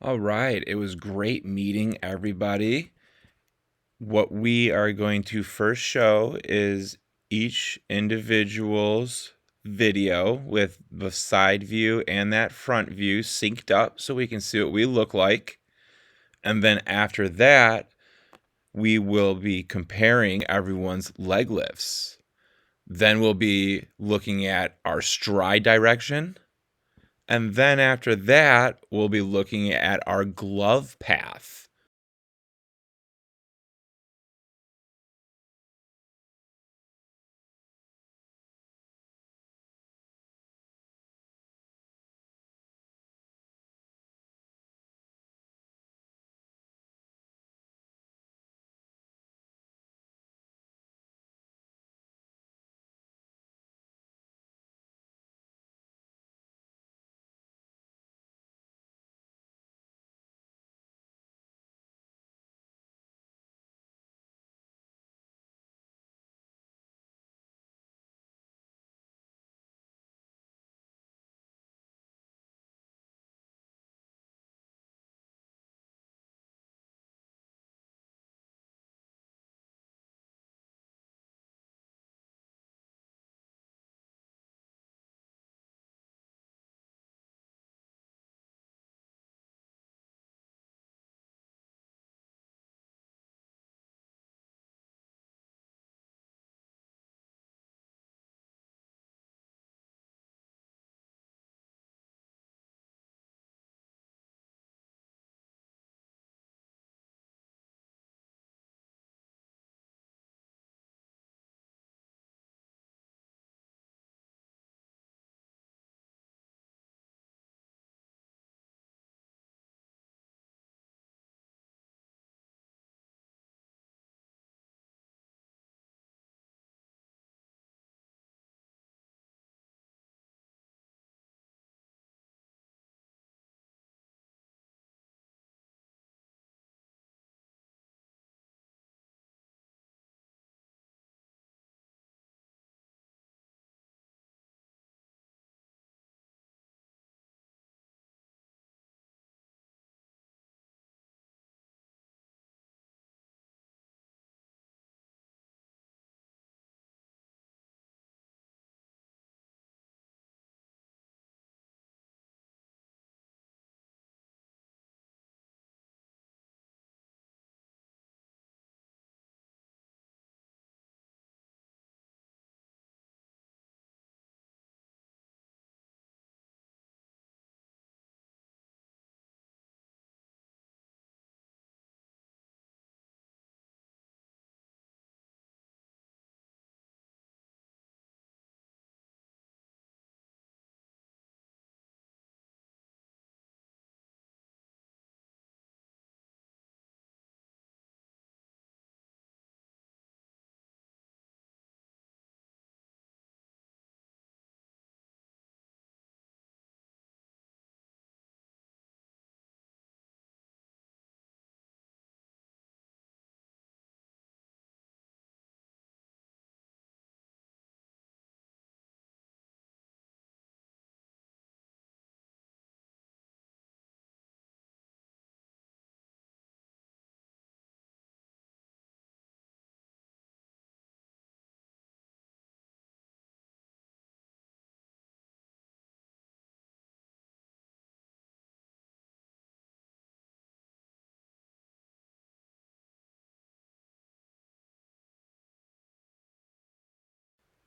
All right. It was great meeting everybody. What we are going to first show is each individual's video with the side view and that front view synced up so we can see what we look like. And then after that, we will be comparing everyone's leg lifts. Then we'll be looking at our stride direction. And then after that, we'll be looking at our glove path.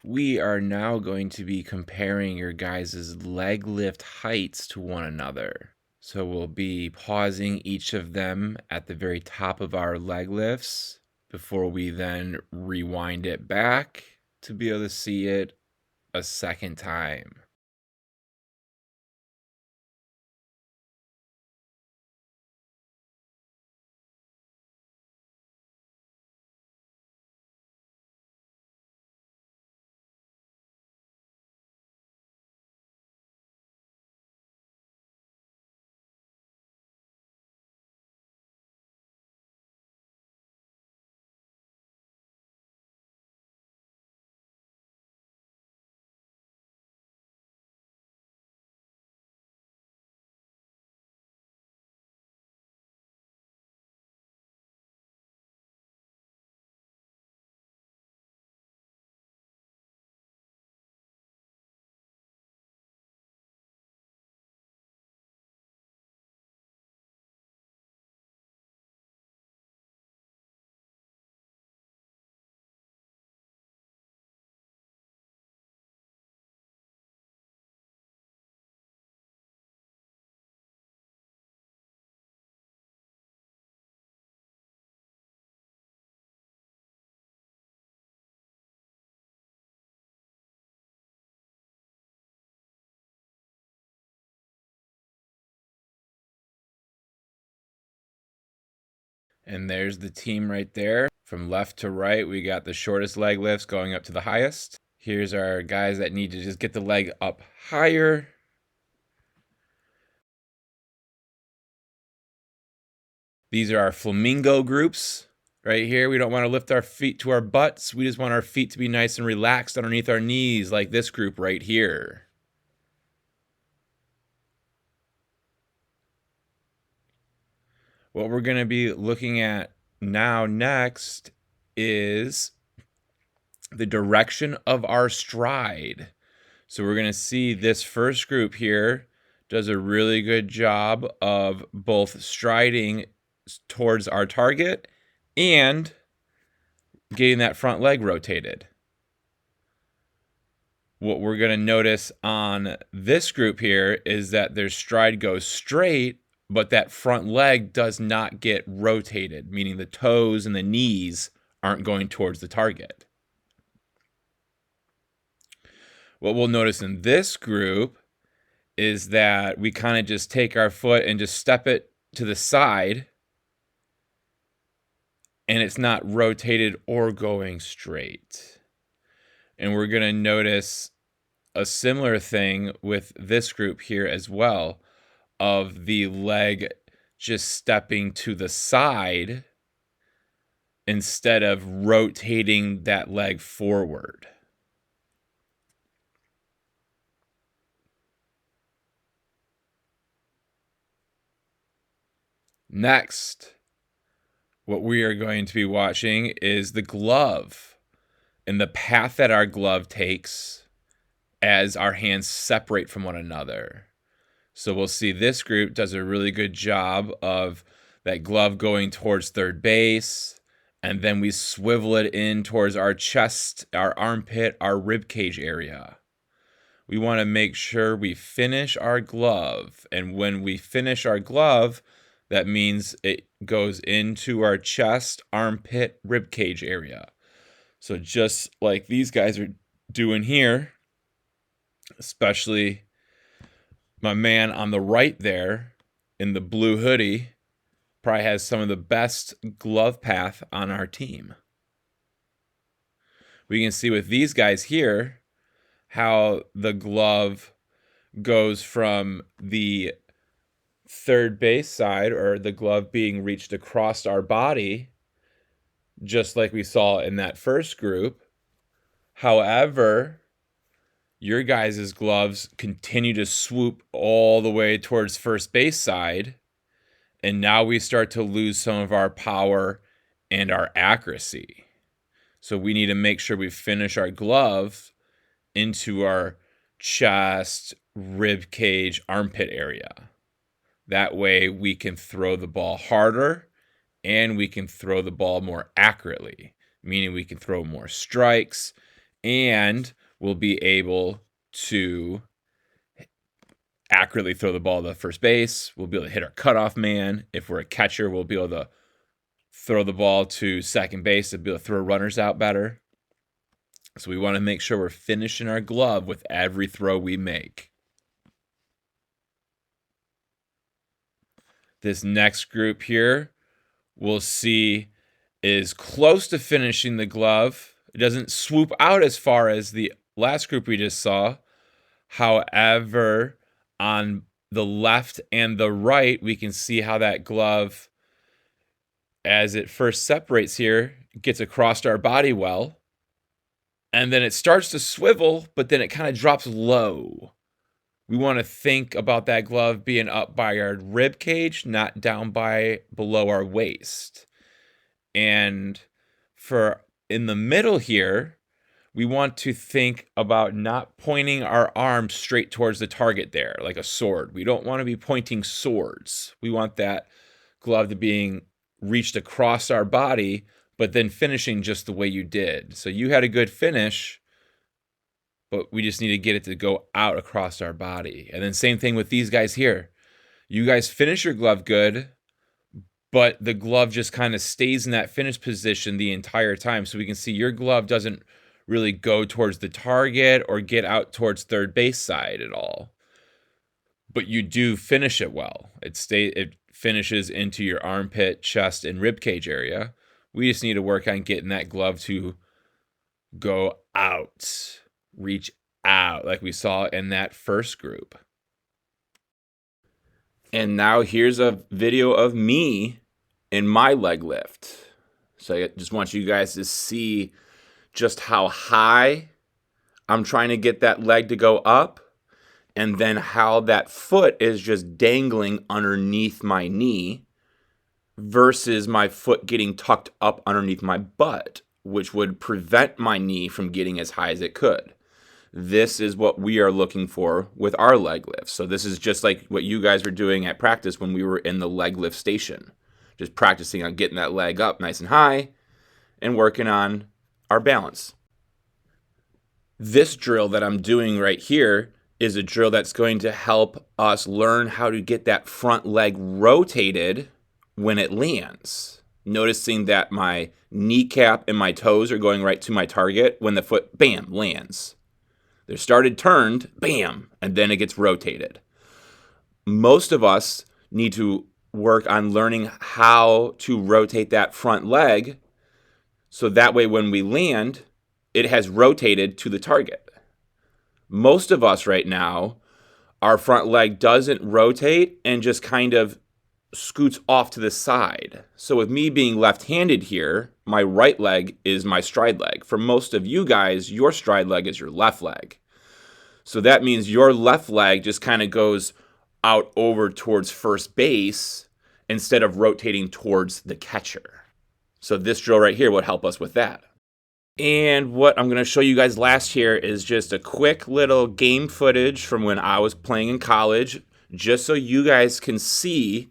We are now going to be comparing your guys' leg lift heights to one another. So we'll be pausing each of them at the very top of our leg lifts before we then rewind it back to be able to see it a second time. And there's the team right there. From left to right, we got the shortest leg lifts going up to the highest. Here's our guys that need to just get the leg up higher. These are our flamingo groups right here. We don't want to lift our feet to our butts. We just want our feet to be nice and relaxed underneath our knees, like this group right here. What we're going to be looking at now next is the direction of our stride. So we're going to see this first group here does a really good job of both striding towards our target and getting that front leg rotated. What we're going to notice on this group here is that their stride goes straight, but that front leg does not get rotated, meaning the toes and the knees aren't going towards the target. What we'll notice in this group is that we kind of just take our foot and just step it to the side, and it's not rotated or going straight. And we're going to notice a similar thing with this group here as well, of the leg just stepping to the side instead of rotating that leg forward. Next, what we are going to be watching is the glove and the path that our glove takes as our hands separate from one another. So we'll see this group does a really good job of that glove going towards third base, and then we swivel it in towards our chest, our armpit, our rib cage area. We want to make sure we finish our glove, and when we finish our glove, that means it goes into our chest, armpit, rib cage area. So just like these guys are doing here, especially my man on the right there in the blue hoodie probably has some of the best glove path on our team. We can see with these guys here how the glove goes from the third base side, or the glove being reached across our body, just like we saw in that first group. However, your guys' gloves continue to swoop all the way towards first base side, and now we start to lose some of our power and our accuracy. So we need to make sure we finish our glove into our chest, rib cage, armpit area. That way we can throw the ball harder and we can throw the ball more accurately, meaning we can throw more strikes, and we'll be able to accurately throw the ball to first base. We'll be able to hit our cutoff man. If we're a catcher, we'll be able to throw the ball to second base to be able to throw runners out better. So we want to make sure we're finishing our glove with every throw we make. This next group here, we'll see, is close to finishing the glove. It doesn't swoop out as far as the last group we just saw. However, on the left and the right, we can see how that glove, as it first separates here, gets across our body well. And then it starts to swivel, but then it kind of drops low. We want to think about that glove being up by our rib cage, not down by below our waist. And for in the middle here, we want to think about not pointing our arm straight towards the target there, like a sword. We don't want to be pointing swords. We want that glove to being reached across our body, but then finishing just the way you did. So you had a good finish, but we just need to get it to go out across our body. And then same thing with these guys here. You guys finish your glove good, but the glove just kind of stays in that finish position the entire time. So we can see your glove doesn't really go towards the target or get out towards third base side at all. but you do finish it well. It finishes into your armpit, chest, and rib cage area. We just need to work on getting that glove to go out, reach out, like we saw in that first group. And now here's a video of me in my leg lift. So I just want you guys to see just how high I'm trying to get that leg to go up, and then how that foot is just dangling underneath my knee versus my foot getting tucked up underneath my butt, which would prevent my knee from getting as high as it could. This is what we are looking for with our leg lifts. So this is just like what you guys were doing at practice when we were in the leg lift station. Just practicing on getting that leg up nice and high and working on our balance. This drill that I'm doing right here is a drill that's going to help us learn how to get that front leg rotated when it lands. Noticing that my kneecap and my toes are going right to my target when the foot, bam, lands. They're started turned, bam, and then it gets rotated. Most of us need to work on learning how to rotate that front leg so that way when we land, it has rotated to the target. Most of us right now, our front leg doesn't rotate and just kind of scoots off to the side. So with me being left-handed here, my right leg is my stride leg. For most of you guys, your stride leg is your left leg. So that means your left leg just kind of goes out over towards first base instead of rotating towards the catcher. So this drill right here would help us with that. And what I'm going to show you guys last here is just a quick little game footage from when I was playing in college, just so you guys can see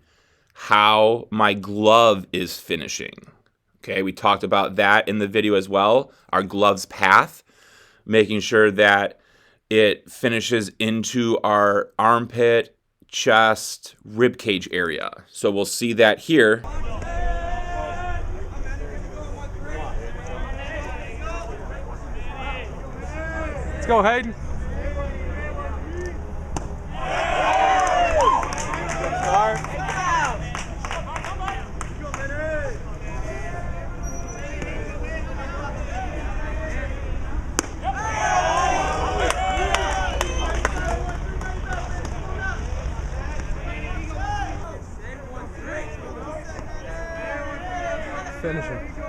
how my glove is finishing. Okay, we talked about that in the video as well, our glove's path, making sure that it finishes into our armpit, chest, rib cage area. So we'll see that here. Let's go, Hayden. Finish it.